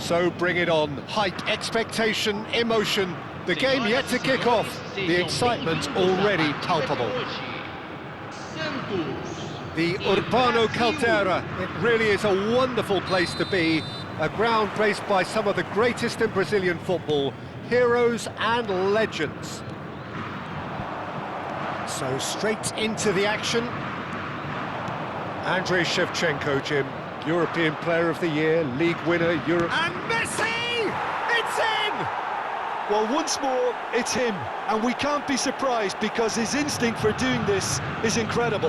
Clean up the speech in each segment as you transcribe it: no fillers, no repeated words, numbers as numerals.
So bring it on. Hype, expectation, emotion. The game yet to kick off. The excitement already palpable. The Urbano Caldera. It really is a wonderful place to be. A ground graced by some of the greatest in Brazilian football. Heroes and legends. So straight into the action. Andrei Shevchenko, Jim. European Player of the Year, League winner, Europe... And Messi! It's in! Well, once more, it's him. And we can't be surprised because his instinct for doing this is incredible.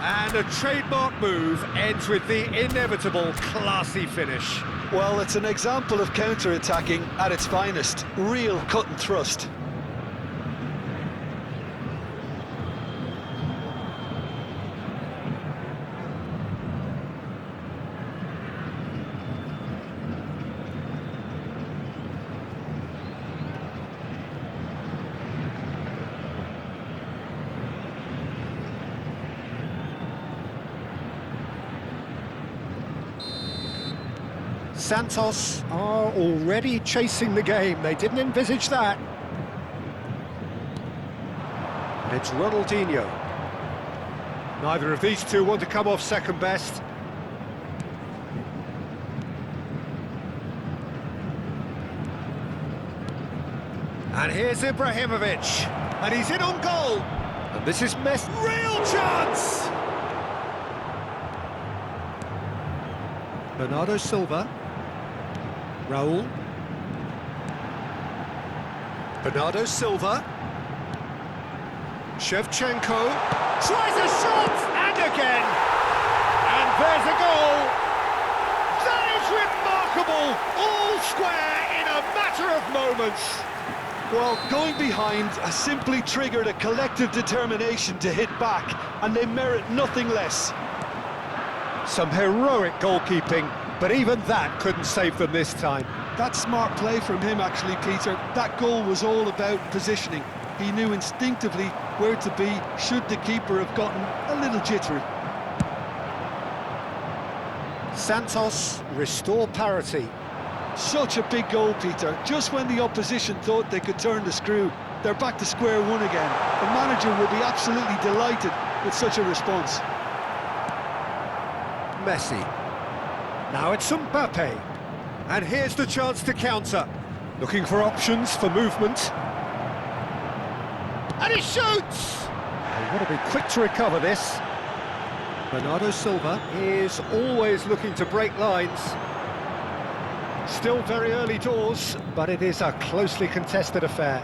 And a trademark move ends with the inevitable classy finish. Well, it's an example of counter-attacking at its finest. Real cut and thrust. Santos are already chasing the game. They didn't envisage that. And it's Ronaldinho. Neither of these two want to come off second best. And here's Ibrahimovic. And he's in on goal. And this is Messi. Real chance! Bernardo Silva. Raul. Bernardo Silva. Shevchenko. Tries a shot! And again! And there's a goal! That is remarkable! All square in a matter of moments! Well, going behind has simply triggered a collective determination to hit back, and they merit nothing less. Some heroic goalkeeping, but even that couldn't save them this time. That's smart play from him, actually, Peter. That goal was all about positioning. He knew instinctively where to be should the keeper have gotten a little jittery. Santos restore parity. Such a big goal, Peter. Just when the opposition thought they could turn the screw, they're back to square one again. The manager will be absolutely delighted with such a response. Messi. Now it's Mbappe. And here's the chance to counter. Looking for options for movement. And he shoots! They want to be quick to recover this. Bernardo Silva is always looking to break lines. Still very early doors, but it is a closely contested affair.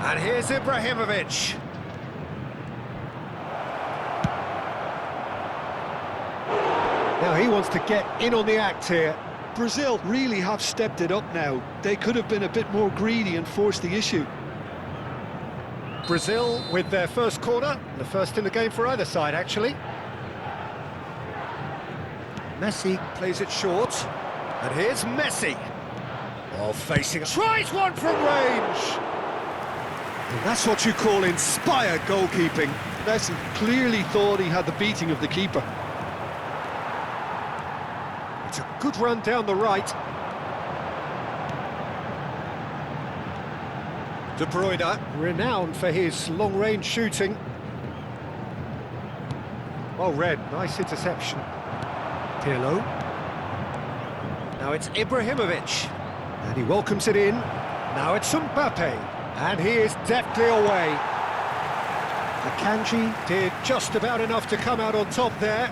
And here's Ibrahimovic. Now he wants to get in on the act here. Brazil really have stepped it up now. They could have been a bit more greedy and forced the issue. Brazil with their first corner, the first in the game for either side, actually. Messi plays it short, and here's Messi. While facing... Tries one from range! And that's what you call inspired goalkeeping. Messi clearly thought he had the beating of the keeper. It's a good run down the right. De Bruyne, renowned for his long-range shooting. Well read, nice interception. Pirlo. Now it's Ibrahimovic. And he welcomes it in. Now it's Mbappe. And he is deftly away. Akanji did just about enough to come out on top there.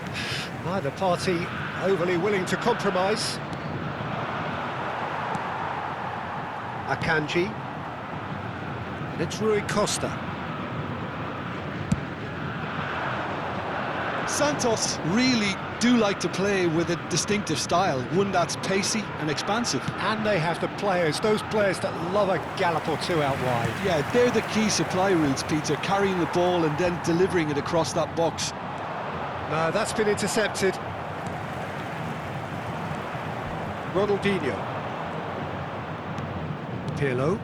Neither party overly willing to compromise. Akanji. And it's Rui Costa. Santos really do like to play with a distinctive style, one that's pacey and expansive. And they have the players, those players that love a gallop or two out wide. Yeah, they're the key supply routes, Peter, carrying the ball and then delivering it across that box. No, that's been intercepted. Ronaldinho. Pirlo.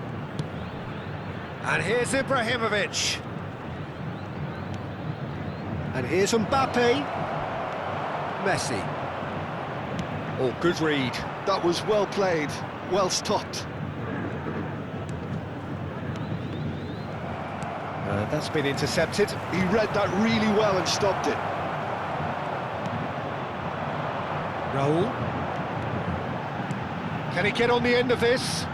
And here's Ibrahimovic. And here's Mbappe. Messi. Oh, good read. That was well played, well stopped. That's been intercepted. He read that really well and stopped it. Raul. Can he get on the end of this?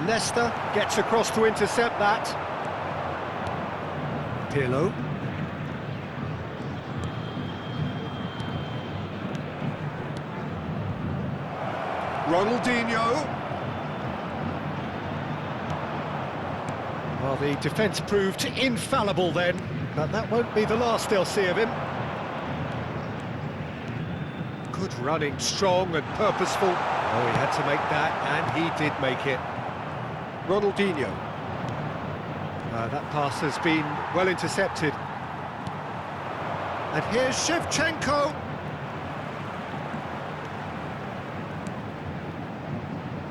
Leicester gets across to intercept that. Pirlo. Ronaldinho. Well, the defence proved infallible then, but that won't be the last they'll see of him. Good running, strong and purposeful. Oh, he had to make that, and he did make it. Ronaldinho. That pass has been well intercepted. And here's Shevchenko.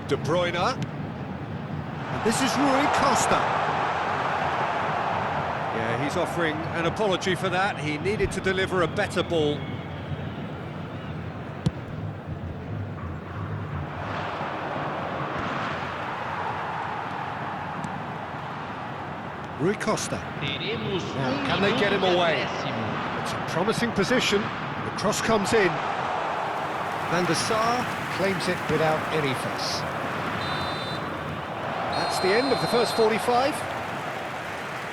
De Bruyne. And this is Rui Costa. Yeah, he's offering an apology for that. He needed to deliver a better ball. Rui Costa. Now, can they get him away? It's a promising position. The cross comes in. Van der Sar claims it without any fuss. That's the end of the first 45.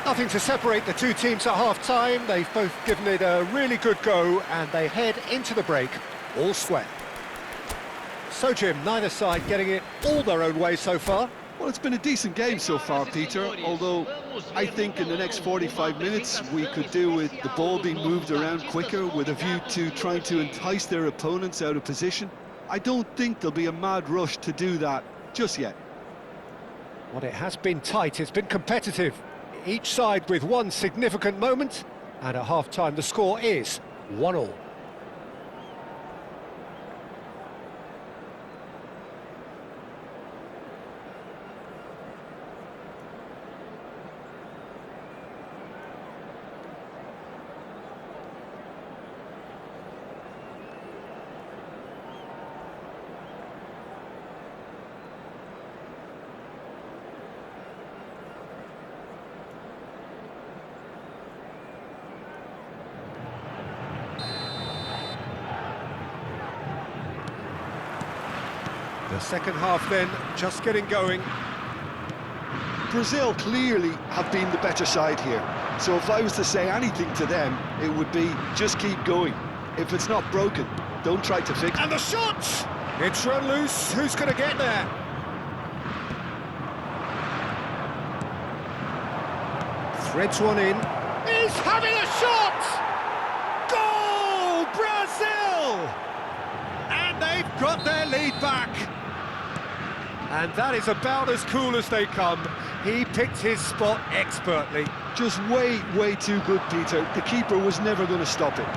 Nothing to separate the two teams at half-time. They've both given it a really good go, and they head into the break all square. So, Jim, neither side getting it all their own way so far. Well, it's been a decent game so far, Peter, although I think in the next 45 minutes we could do with the ball being moved around quicker with a view to trying to entice their opponents out of position. I don't think there'll be a mad rush to do that just yet. Well, it has been tight, it's been competitive. Each side with one significant moment, and at half-time the score is 1-1. The second half then, just getting going. Brazil clearly have been the better side here, so if I was to say anything to them, it would be just keep going. If it's not broken, don't try to fix it. And the shot! It's run loose, who's going to get there? Threads one in. He's having a shot! Goal, Brazil! And they've got their lead back. And that is about as cool as they come. He picked his spot expertly. Just way too good, Peter. The keeper was never going to stop it.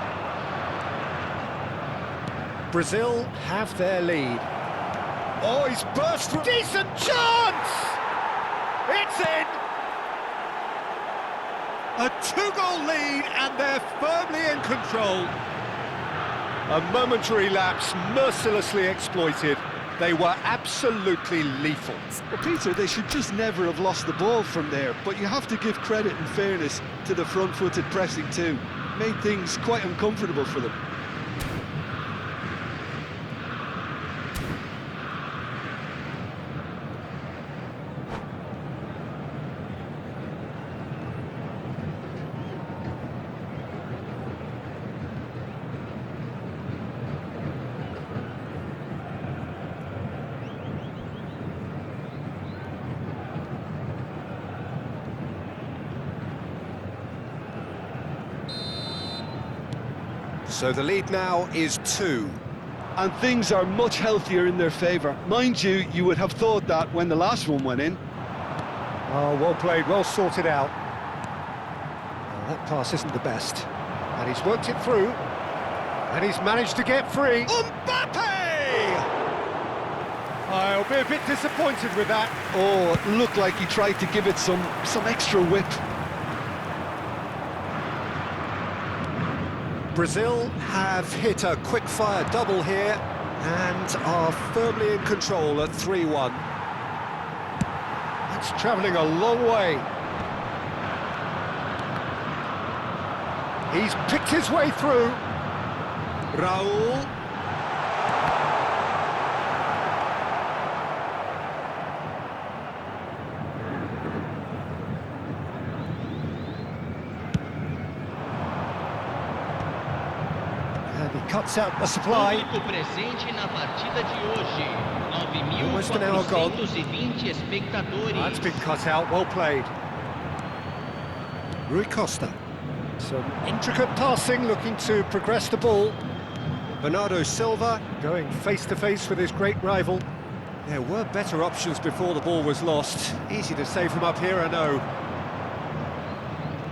Brazil have their lead. Oh, he's burst through. Decent chance! It's in! A two-goal lead, and they're firmly in control. A momentary lapse mercilessly exploited. They were absolutely lethal. Well, Peter, they should just never have lost the ball from there, but you have to give credit and fairness to the front-footed pressing too. Made things quite uncomfortable for them. So the lead now is 2. And things are much healthier in their favour. Mind you, you would have thought that when the last one went in. Oh, well played, well sorted out. Well, that pass isn't the best. And he's worked it through. And he's managed to get free. Mbappe! I'll be a bit disappointed with that. Oh, it looked like he tried to give it some extra whip. Brazil have hit a quick-fire double here. and are firmly in control at 3-1. It's travelling a long way. He's picked his way through. Raul. And he cuts out the supply. Almost an hour gone. That's been cut out, well played. Rui Costa. Some intricate passing, looking to progress the ball. Bernardo Silva going face-to-face with his great rival. There were better options before the ball was lost. Easy to save from up here, I know.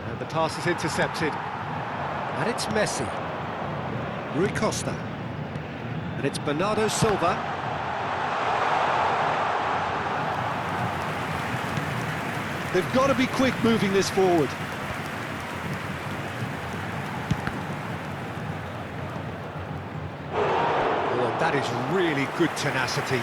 And the pass is intercepted. And it's Messi. Rui Costa. And it's Bernardo Silva. They've got to be quick moving this forward. Oh, that is really good tenacity.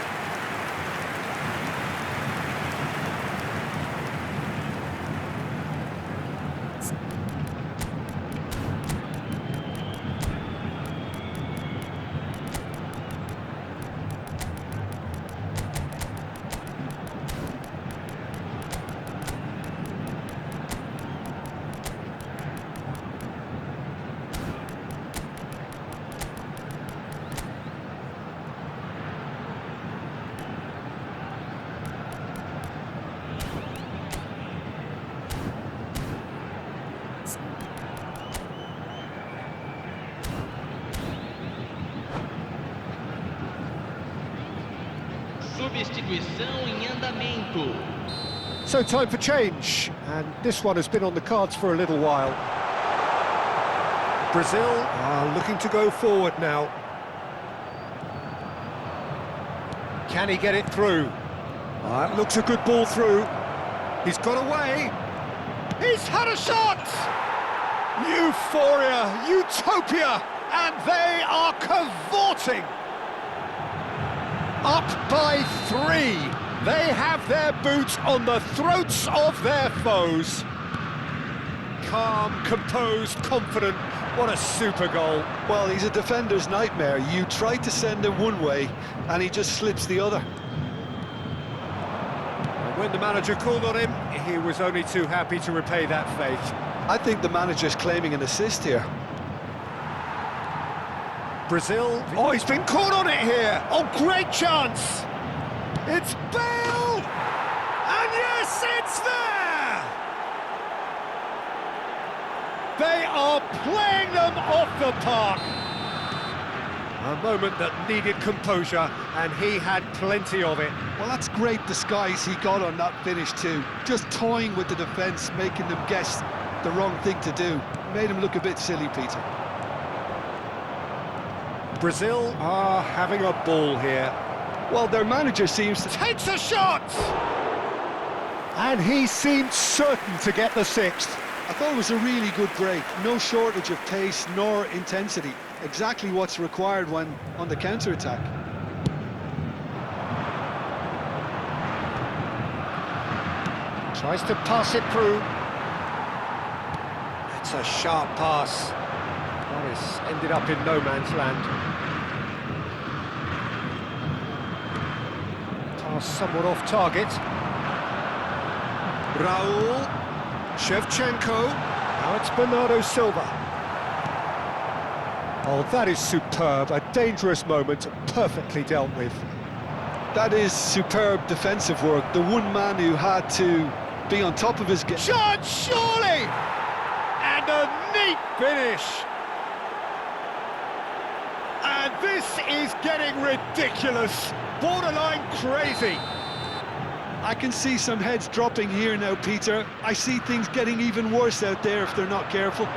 Substituição em andamento. So time for change, and this one has been on the cards for a little while. Brazil are looking to go forward now. Can he get it through? That looks a good ball through. He's got away. He's had a shot! Euphoria, utopia, and they are cavorting. Up by 3. They have their boots on the throats of their foes. Calm, composed, confident. What a super goal. Well, he's a defender's nightmare. You try to send him one way, and he just slips the other. And when the manager called on him, he was only too happy to repay that faith. I think the manager's claiming an assist here. Brazil. Oh, he's been caught on it here. Oh, great chance. It's Bale! And yes, it's there! They are playing them off the park. A moment that needed composure, and he had plenty of it. Well, that's great disguise he got on that finish too. Just toying with the defence, making them guess the wrong thing to do. Made him look a bit silly, Peter. Brazil are having a ball here. Well, their manager seems to... Takes a shot! And he seemed certain to get the 6th. I thought it was a really good break. No shortage of pace nor intensity. Exactly what's required when on the counter-attack. Tries to pass it through. It's a sharp pass. Morris ended up in no man's land. Pass somewhat off target. Raul. Shevchenko. Now it's Bernardo Silva. Oh, that is superb. A dangerous moment, perfectly dealt with. That is superb defensive work. The one man who had to be on top of his game. Shot, surely! And a neat finish. And this is getting ridiculous, borderline crazy. I can see some heads dropping here now, Peter. I see things getting even worse out there if they're not careful.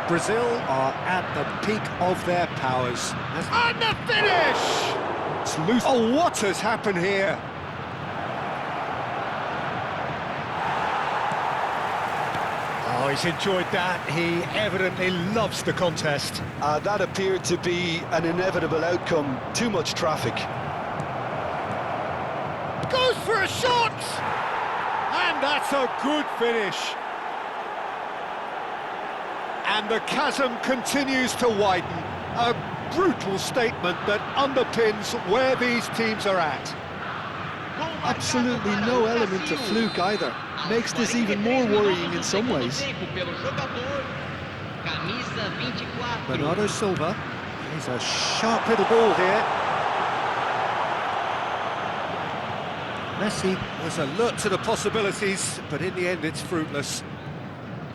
Brazil are at the peak of their powers. And the finish! It's loose. Oh, what has happened here? Oh, he's enjoyed that. He evidently loves the contest. That appeared to be an inevitable outcome. Too much traffic. Goes for a shot! And that's a good finish. And the chasm continues to widen. A brutal statement that underpins where these teams are at. Absolutely no element of fluke either. Makes this even more worrying in some ways. Bernardo Silva, he's a sharp little ball here. Messi was alert to the possibilities, but in the end it's fruitless.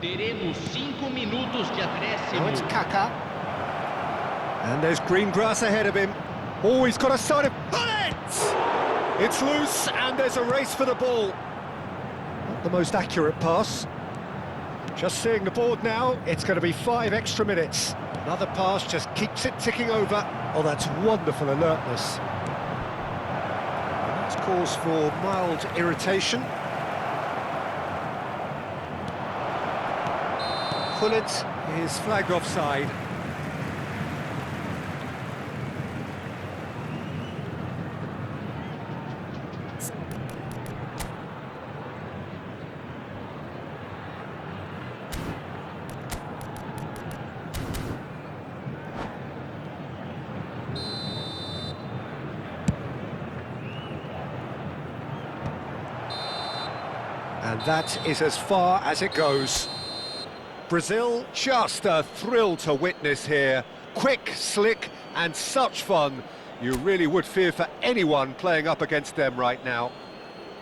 Teremos 5 minutos de acréscimo. Now it's Kaká. And there's green grass ahead of him. Oh, he's got a side of... Bullet! It's loose, and there's a race for the ball. Not the most accurate pass. Just seeing the board now, it's going to be 5 extra minutes. Another pass just keeps it ticking over. Oh, that's wonderful alertness. And that's cause for mild irritation. Gullit is flagged offside. And that is as far as it goes. Brazil, just a thrill to witness here. Quick, slick, and such fun. You really would fear for anyone playing up against them right now.